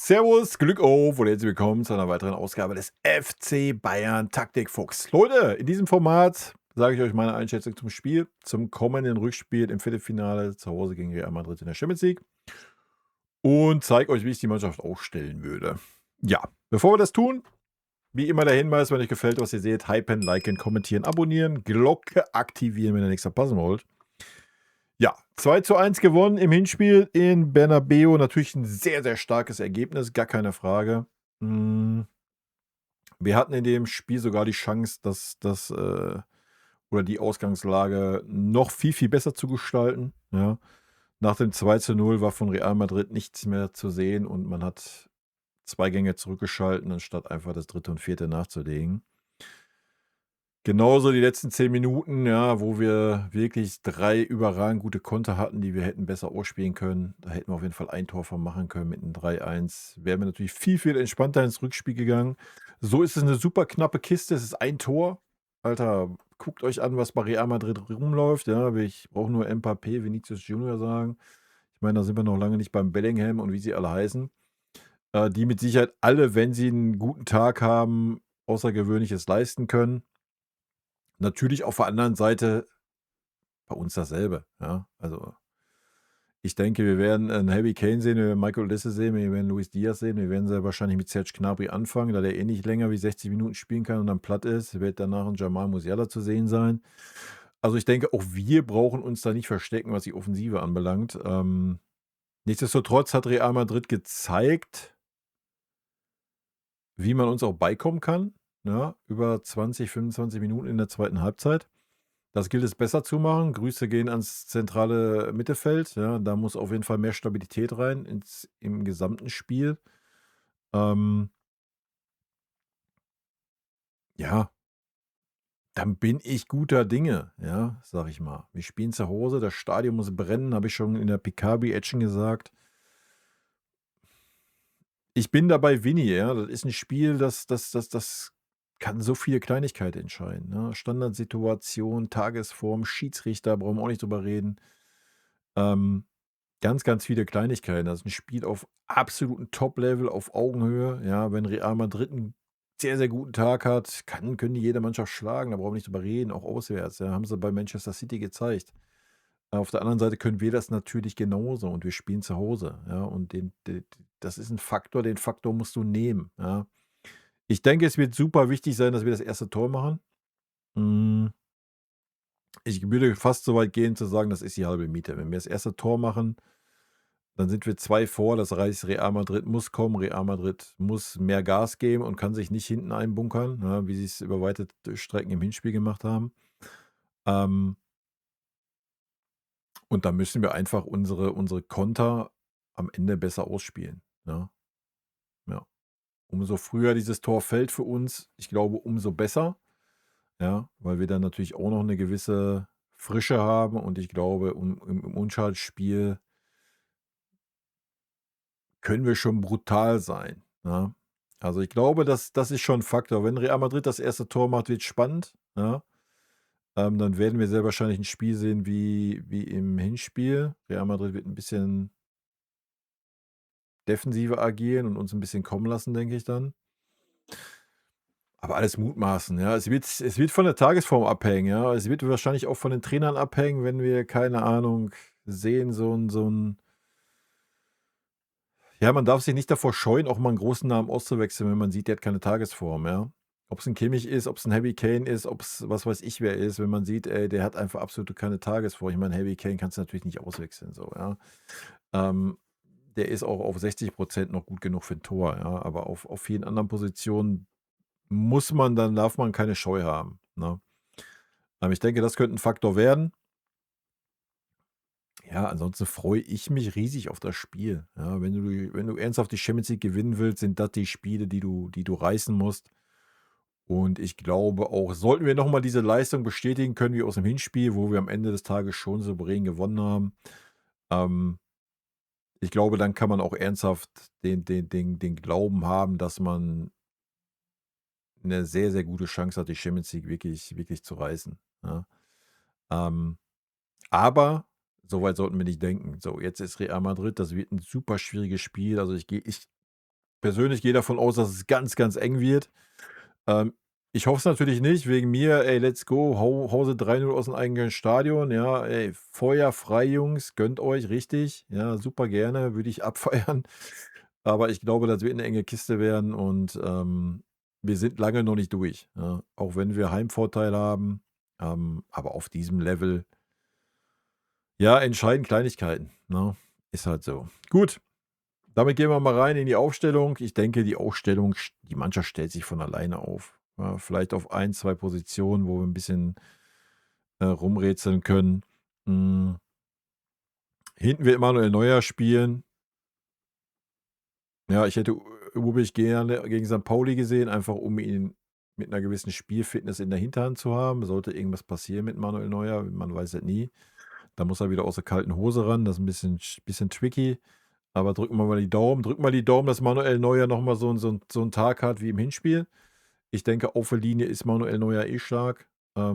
Servus, Glück auf und herzlich willkommen zu einer weiteren Ausgabe des FC Bayern Taktikfuchs. Leute, in diesem Format sage ich euch meine Einschätzung zum Spiel, zum kommenden Rückspiel im Viertelfinale zu Hause gegen Real Madrid in der Champions League und zeige euch, wie ich die Mannschaft aufstellen würde. Ja, bevor wir das tun, wie immer der Hinweis, wenn euch gefällt, was ihr seht, hypen, liken, kommentieren, abonnieren, Glocke aktivieren, wenn ihr nichts verpassen wollt. Ja, 2:1 gewonnen im Hinspiel in Bernabeu. Natürlich ein sehr, sehr starkes Ergebnis, gar keine Frage. Wir hatten in dem Spiel sogar die Chance, oder die Ausgangslage noch viel, viel besser zu gestalten, ja. Nach dem 2:0 war von Real Madrid nichts mehr zu sehen und man hat 2 Gänge zurückgeschalten, anstatt einfach das dritte und vierte nachzulegen. Genauso die letzten 10 Minuten, ja, wo wir wirklich 3 überragend gute Konter hatten, die wir hätten besser ausspielen können. Da hätten wir auf jeden Fall ein Tor von machen können mit 'nem 3:1. Wären wir natürlich viel, viel entspannter ins Rückspiel gegangen. So ist es eine super knappe Kiste. Es ist ein Tor. Alter, guckt euch an, was bei Real Madrid rumläuft, ja. Ich brauche nur Mbappé, Vinicius Junior sagen. Ich meine, da sind wir noch lange nicht beim Bellingham und wie sie alle heißen. Die mit Sicherheit alle, wenn sie einen guten Tag haben, Außergewöhnliches leisten können. Natürlich auf der anderen Seite bei uns dasselbe, ja. Also, ich denke, wir werden 'n Harry Kane sehen, wir werden Michael Olise sehen, wir werden Luis Diaz sehen. Wir werden sehr wahrscheinlich mit Serge Gnabry anfangen, da der eh nicht länger wie 60 Minuten spielen kann und dann platt ist, wird danach 'n Jamal Musiala zu sehen sein. Also, ich denke, auch wir brauchen uns da nicht verstecken, was die Offensive anbelangt. Nichtsdestotrotz hat Real Madrid gezeigt, wie man uns auch beikommen kann, ja, über 20, 25 Minuten in der zweiten Halbzeit. Das gilt es besser zu machen. Grüße gehen ans zentrale Mittelfeld. Ja, da muss auf jeden Fall mehr Stabilität rein im gesamten Spiel. Ähm, ja, dann bin ich guter Dinge, ja, sag ich mal. Wir spielen zu Hause, das Stadion muss brennen, habe ich schon in der PK-Reaction gesagt. Ich bin dabei Winnie, ja. Das ist ein Spiel, das kann so viele Kleinigkeiten entscheiden, ne? Standardsituation, Tagesform, Schiedsrichter, brauchen wir auch nicht drüber reden. Ähm, Ganz, ganz viele Kleinigkeiten. Das ist 'n Spiel auf absolutem Top-Level, auf Augenhöhe. Ja, wenn Real Madrid 'n sehr, sehr guten Tag hat, können die jede Mannschaft schlagen, da brauchen wir nicht drüber reden, auch auswärts, ja, haben sie bei Manchester City gezeigt. Auf der anderen Seite können wir das natürlich genauso und wir spielen zu Hause, ja, und den d das ist 'n Faktor, den Faktor musst du nehmen, ja. Ich denke, es wird super wichtig sein, dass wir das erste Tor machen. Hm, Ich würde fast so weit gehen zu sagen, das ist die halbe Miete. Wenn wir das erste Tor machen, dann sind wir 2 vor. Das heißt, Real Madrid muss kommen. Real Madrid muss mehr Gas geben und kann sich nicht hinten einbunkern, ja, wie sie es über weite Strecken im Hinspiel gemacht haben. Ähm, und da müssen wir einfach unsere Konter am Ende besser ausspielen, ja, ja. Umso früher dieses Tor fällt für uns, ich glaube, umso besser, ja, weil wir dann natürlich auch noch eine gewisse Frische haben und ich glaube, im Unschaltspiel können wir schon brutal sein, ne? Also, ich glaube, das ist schon 'n Faktor. Wenn Real Madrid das erste Tor macht, wird's spannend, ja? Dann werden wir sehr wahrscheinlich ein Spiel sehen wie im Hinspiel. Real Madrid wird ein bisschen defensiver agieren und uns ein bisschen kommen lassen, denke ich dann. Aber alles mutmaßen, ja. Es wird von der Tagesform abhängen, ja. Es wird wahrscheinlich auch von den Trainern abhängen, wenn wir, keine Ahnung, sehen, so 'n ja, man darf sich nicht davor scheuen, auch mal 'n großen Namen auszuwechseln, wenn man sieht, der hat keine Tagesform, ja. Ob's 'n Kimmich ist, ob's 'n Harry Kane ist, ob's was weiß ich wer ist, wenn man sieht, ey, der hat einfach absolut keine Tagesform. Ich meine, Harry Kane kannst du natürlich nicht auswechseln so, ja. Ähm, Der ist auch auf 60% noch gut genug für 'n Tor, ja, aber auf vielen anderen Positionen darf man keine Scheu haben, ne? Ich denke, das könnte 'n Faktor werden. Ja, ansonsten freue ich mich riesig auf das Spiel. Ja, wenn du ernsthaft die Champions League gewinnen willst, sind das die Spiele, die du reißen musst. Und ich glaube auch, sollten wir noch mal diese Leistung bestätigen können wie aus dem Hinspiel, wo wir am Ende des Tages schon souverän gewonnen haben, ähm, ich glaube, dann kann man auch ernsthaft den Glauben haben, dass man eine sehr, sehr gute Chance hat, die Champions League wirklich wirklich zu reißen, ja. Ähm Aber so weit sollten wir nicht denken. So, jetzt ist Real Madrid, das wird ein super schwieriges Spiel. Also, persönlich gehe davon aus, dass es ganz, ganz eng wird. Ähm, ich hoffe es natürlich nicht, wegen mir, ey, let's go, hau sie 3:0 aus dem eigenen Stadion, ja, ey, Feuer frei, Jungs, gönnt euch, richtig, ja, super gerne, würde ich abfeiern. Aber ich glaube, das wird eine enge Kiste werden und, wir sind lange noch nicht durch, ja, auch wenn wir Heimvorteil haben, aber auf diesem Level, ja, entscheiden Kleinigkeiten, ne? Ist halt so. Gut, damit gehen wir mal rein in die Aufstellung. Ich denke, die Mannschaft stellt sich von alleine auf. Ja, vielleicht auf ein, 2 Positionen, wo wir ein bisschen, rumrätseln können. Hm, hinten wird Manuel Neuer spielen. Ja, ich hätte Ubich gerne gegen St. Pauli gesehen, einfach um ihn mit einer gewissen Spielfitness in der Hinterhand zu haben. Sollte irgendwas passieren mit Manuel Neuer, man weiß es nie. Da muss er wieder aus der kalten Hose ran. Das ist ein bisschen tricky. Aber drücken wir mal die Daumen. Drücken wir die Daumen, dass Manuel Neuer noch mal so 'n Tag hat wie im Hinspiel. Ich denke, auf der Linie ist Manuel Neuer eh stark. Da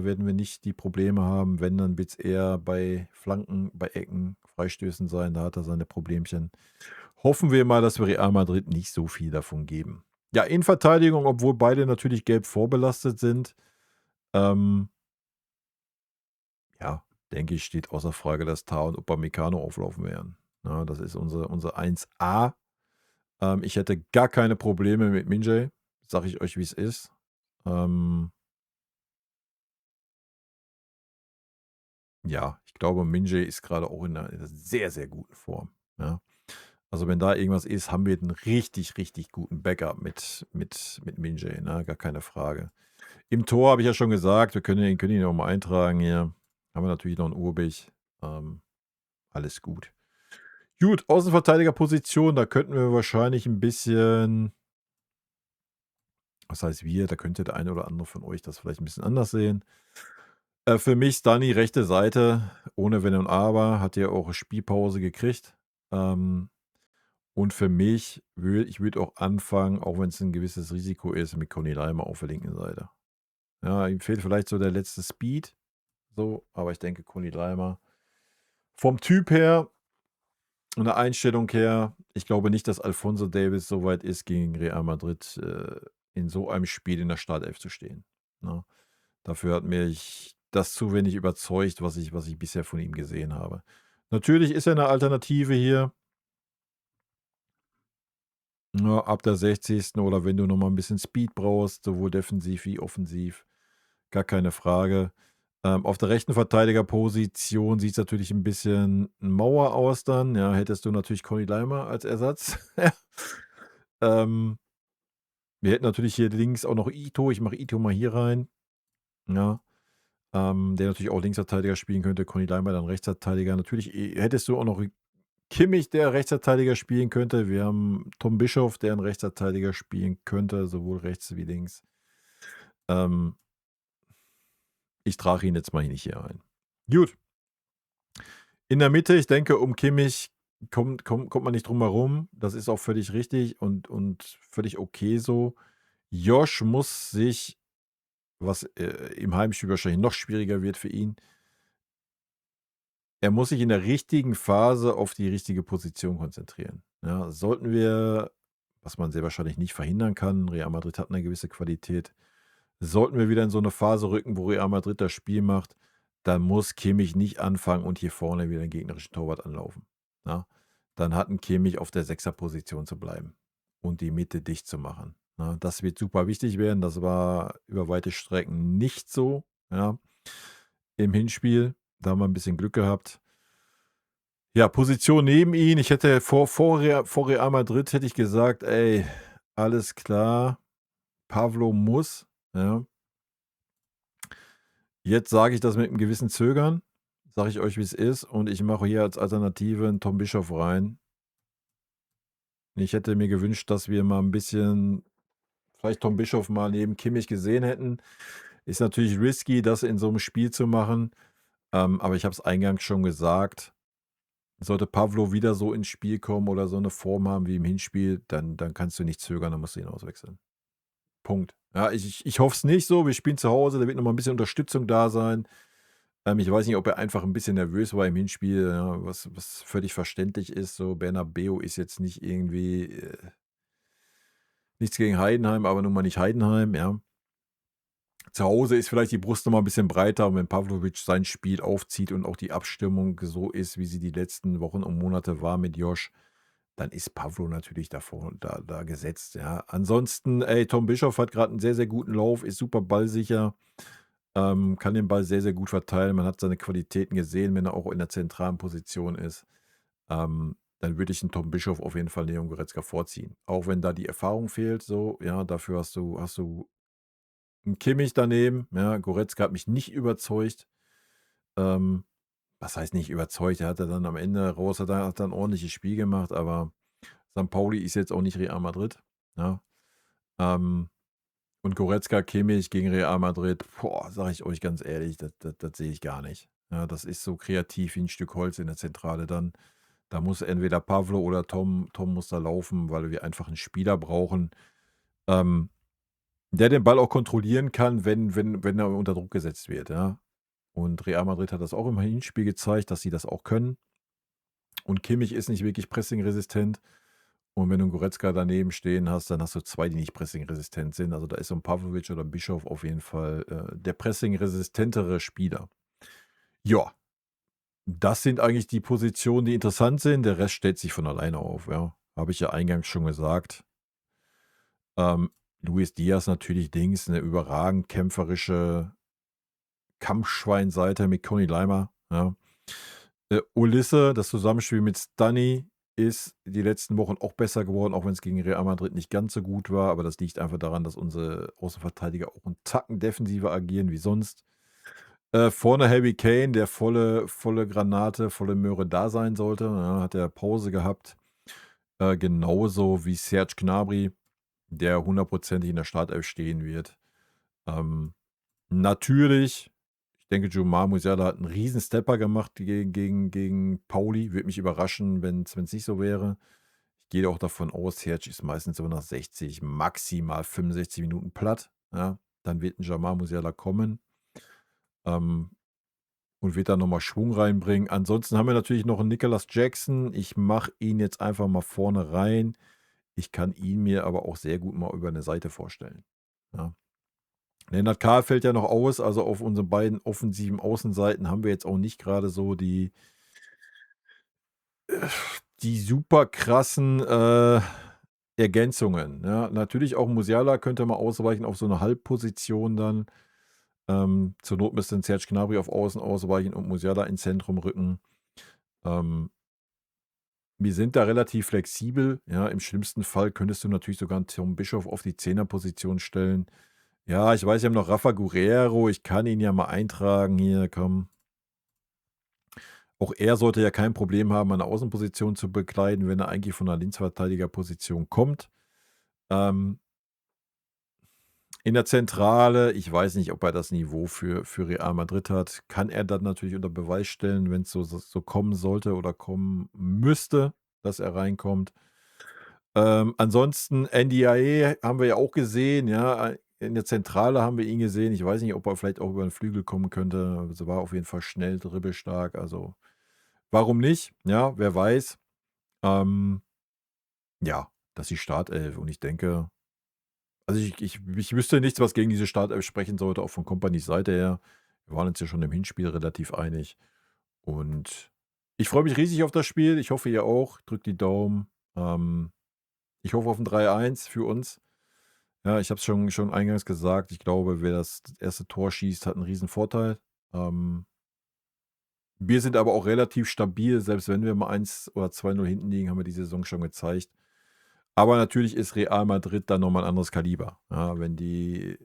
werden wir nicht die Probleme haben. Wenn, dann wird es eher bei Flanken, bei Ecken, Freistößen sein. Da hat er seine Problemchen. Hoffen wir mal, dass wir Real Madrid nicht so viel davon geben. Ja, Innenverteidigung, obwohl beide natürlich gelb vorbelastet sind, ähm, ja, denke ich, steht außer Frage, dass Tah und Upamecano auflaufen werden. Ja, das ist unser 1A. Ich hätte gar keine Probleme mit Minjay, sage ich euch, wie es ist. Ähm, ja, ich glaube, Minjay ist gerade auch in 'ner sehr, sehr guten Form, ja. Also, wenn da irgendwas ist, haben wir einen richtig, richtig guten Backup mit Minjay, ne, gar keine Frage. Im Tor habe ich ja schon gesagt, wir können ihn auch mal eintragen hier. Haben wir natürlich noch 'n Urbich, ähm, alles gut. Gut, Außenverteidigerposition, da könnten wir wahrscheinlich ein bisschen, was heißt wir, da könnte der eine oder andere von euch das vielleicht ein bisschen anders sehen. Für mich Stani rechte Seite, ohne Wenn und Aber, hat ja auch Spielpause gekriegt. Ähm, und für mich ich würde auch anfangen, auch wenn es ein gewisses Risiko ist, mit Conny Leimer auf der linken Seite. Ja, ihm fehlt vielleicht so der letzte Speed, so, aber ich denke, Conny Leimer vom Typ her und der Einstellung her, ich glaube nicht, dass Alphonso Davies so weit ist, gegen Real Madrid, in so einem Spiel in der Startelf zu stehen, ne? Dafür hat mich das zu wenig überzeugt, was ich bisher von ihm gesehen habe. Natürlich ist er 'ne Alternative hier, ne, ab der 60. oder wenn du noch mal 'n bisschen Speed brauchst, sowohl defensiv wie offensiv, gar keine Frage. Auf der rechten Verteidigerposition sieht's natürlich 'n bisschen Mauer aus dann, ja, hättest du natürlich Conny Leimer als Ersatz. Ähm, wir hätten natürlich hier links auch noch Ito. Ich mache Ito mal hier rein, ja. Der natürlich auch Linksverteidiger spielen könnte, Conny Leimer dann Rechtsverteidiger. Natürlich, hättest du auch noch Kimmich, der Rechtsverteidiger spielen könnte. Wir haben Tom Bischof, der 'n Rechtsverteidiger spielen könnte, sowohl rechts wie links. Ähm, ich trage ihn jetzt mal nicht hier ein. Gut, in der Mitte, ich denke, um Kimmich kommt man nicht drum herum. Das ist auch völlig richtig und völlig okay so. Josh muss sich, was, im Heimspiel wahrscheinlich noch schwieriger wird für ihn, er muss sich in der richtigen Phase auf die richtige Position konzentrieren. Ja, sollten wir, was man sehr wahrscheinlich nicht verhindern kann, Real Madrid hat eine gewisse Qualität, sollten wir wieder in so eine Phase rücken, wo Real Madrid das Spiel macht, dann muss Kimmich nicht anfangen und hier vorne wieder den gegnerischen Torwart anlaufen, ja? Dann hat 'n Kimmich auf der Sechserposition zu bleiben und die Mitte dicht zu machen, ne? Das wird super wichtig werden. Das war über weite Strecken nicht so, ja, im Hinspiel. Da haben wir ein bisschen Glück gehabt. Ja, Position neben ihn. Ich hätte vor Real Madrid hätte ich gesagt: „Ey, alles klar, Pavlo muss", ja. Jetzt sage ich das mit 'nem gewissen Zögern, sage ich euch, wie's ist, und ich mache hier als Alternative 'n Tom Bischof rein. Ich hätte mir gewünscht, dass wir mal 'n bisschen vielleicht Tom Bischof mal neben Kimmich gesehen hätten. Ist natürlich risky, das in so 'nem Spiel zu machen, aber ich habe es eingangs schon gesagt, sollte Pavlo wieder so ins Spiel kommen oder so 'ne Form haben wie im Hinspiel, dann kannst du nicht zögern, dann musst du ihn auswechseln. Punkt. Ja, ich hoffe es nicht so. Wir spielen zu Hause, da wird noch mal 'n bisschen Unterstützung da sein. Ich weiß nicht, ob er einfach ein bisschen nervös war im Hinspiel, ja, was völlig verständlich ist so. Bernabéu ist jetzt nicht irgendwie, Nichts gegen Heidenheim, aber nun mal nicht Heidenheim, ja. Zu Hause ist vielleicht die Brust noch mal 'n bisschen breiter und wenn Pawlovic sein Spiel aufzieht und auch die Abstimmung so ist, wie sie die letzten Wochen und Monate war mit Josh, dann ist Pavlo natürlich davor da gesetzt, ja. Ansonsten, ey, Tom Bischoff hat grad 'n sehr, sehr guten Lauf, ist super ballsicher, kann den Ball sehr, sehr gut verteilen. Man hat seine Qualitäten gesehen, wenn er auch in der zentralen Position ist. Dann würde ich 'n Tom Bischoff auf jeden Fall Leon Goretzka vorziehen. Auch wenn da die Erfahrung fehlt so, ja, dafür hast du 'n Kimmich daneben, ja. Goretzka hat mich nicht überzeugt. Ähm, Was heißt nicht überzeugt? Er hatte dann am Ende raus hat er 'n ordentliches Spiel gemacht, aber St. Pauli ist jetzt auch nicht Real Madrid, ja. Ähm, und Goretzka, Kimmich gegen Real Madrid, boah, sage ich euch ganz ehrlich, das sehe ich gar nicht. Ja, das ist so kreativ wie 'n Stück Holz in der Zentrale dann. Da muss entweder Pavlo oder Tom muss da laufen, weil wir einfach 'n Spieler brauchen, ähm, der den Ball auch kontrollieren kann, wenn er unter Druck gesetzt wird, ja. Und Real Madrid hat das auch im Hinspiel gezeigt, dass sie das auch können. Und Kimmich ist nicht wirklich pressingresistent. Und wenn du 'n Goretzka daneben stehen hast, dann hast du 2, die nicht pressingresistent sind. Also, da ist so 'n Pawlovic oder Bischof auf jeden Fall, der pressingresistentere Spieler. Ja, das sind eigentlich die Positionen, die interessant sind. Der Rest stellt sich von alleine auf, ja. Habe ich ja eingangs schon gesagt. Luis Diaz natürlich Dings, 'ne überragend kämpferische Kampfschweinseite mit Conny Leimer, ja. Ulisse, das Zusammenspiel mit Stunny ist die letzten Wochen auch besser geworden, auch wenn's gegen Real Madrid nicht ganz so gut war, aber das liegt einfach daran, dass unsere Außenverteidiger auch 'n Tacken defensiver agieren wie sonst. Vorne Harry Kane, der volle Granate, volle Möhre da sein sollte, ja, hat er Pause gehabt. Genauso wie Serge Gnabry, der hundertprozentig in der Startelf stehen wird. Ähm, natürlich, ich denke, Djoumar Musiala hat 'n Riesen-Stepper gemacht gegen Pauli. Würde mich überraschen, wenn's nicht so wäre. Ich gehe auch davon aus, Serge ist meistens so nach 60, maximal 65 Minuten platt, ja. Dann wird 'n Djoumar Musiala kommen, ähm, und wird da noch mal Schwung reinbringen. Ansonsten haben wir natürlich noch 'n Nicolas Jackson. Ich mache ihn jetzt einfach mal vorne rein. Ich kann ihn mir aber auch sehr gut mal über 'ne Seite vorstellen, ja. Lennart Kahr fällt ja noch aus, also auf unseren beiden offensiven Außenseiten haben wir jetzt auch nicht grade so die super krassen, Ergänzungen, ja. Natürlich auch Musiala könnte mal ausweichen auf so 'ne Halbposition dann. Zur Not müsste 'n Serge Gnabry auf Außen ausweichen und Musiala ins Zentrum rücken. Ähm Wir sind da relativ flexibel, ja. Im schlimmsten Fall könntest du natürlich sogar 'n Tom Bischof auf die Zehnerposition stellen. Ja, ich weiß, wir haben noch Rafa Guerreiro. Ich kann ihn ja mal eintragen hier, komm. Auch er sollte ja kein Problem haben, eine Außenposition zu bekleiden, wenn er eigentlich von 'ner Linksverteidigerposition kommt. Ähm In der Zentrale, ich weiß nicht, ob er das Niveau für Real Madrid hat. Kann er dann natürlich unter Beweis stellen, wenn's so kommen sollte oder kommen müsste, dass er reinkommt. Ansonsten NDIE haben wir ja auch gesehen, ja. In der Zentrale haben wir ihn gesehen. Ich weiß nicht, ob er vielleicht auch über 'n Flügel kommen könnte. Also, war auf jeden Fall schnell, dribbelstark. Also, warum nicht? Ja, wer weiß. Ähm, ja, das ist die Startelf und ich denke also, ich wüsste nichts, was gegen diese Startelf sprechen sollte, auch von Kompanys Seite her. Wir waren uns ja schon im Hinspiel relativ einig und ich freue mich riesig auf das Spiel. Ich hoffe, ihr auch. Drückt die Daumen. Ich hoffe auf 'n 3:1 für uns. Ja, ich habe es schon eingangs gesagt. Ich glaube, wer das erste Tor schießt, hat 'n Riesenvorteil. Wir sind aber auch relativ stabil, selbst wenn wir mal 1 oder 2:0 hinten liegen, haben wir die Saison schon gezeigt. Aber natürlich ist Real Madrid dann noch mal 'n anderes Kaliber, ja. Wenn die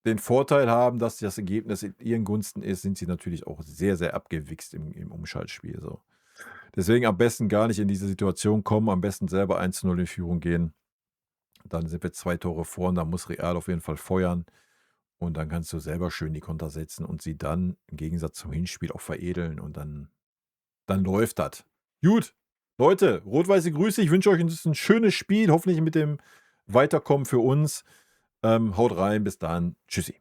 den Vorteil haben, dass das Ergebnis in ihren Gunsten ist, sind sie natürlich auch sehr, sehr abgewichst im Umschaltspiel so. Deswegen am besten gar nicht in diese Situation kommen, am besten selber 1:0 in Führung gehen. Dann sind wir 2 Tore vor und dann muss Real auf jeden Fall feuern und dann kannst du selber schön die Konter setzen und sie dann im Gegensatz zum Hinspiel auch veredeln und dann läuft das. Gut, Leute, rot-weiße Grüße. Ich wünsche euch 'n schönes Spiel, hoffentlich mit dem Weiterkommen für uns. Haut rein, bis dann. Tschüssi.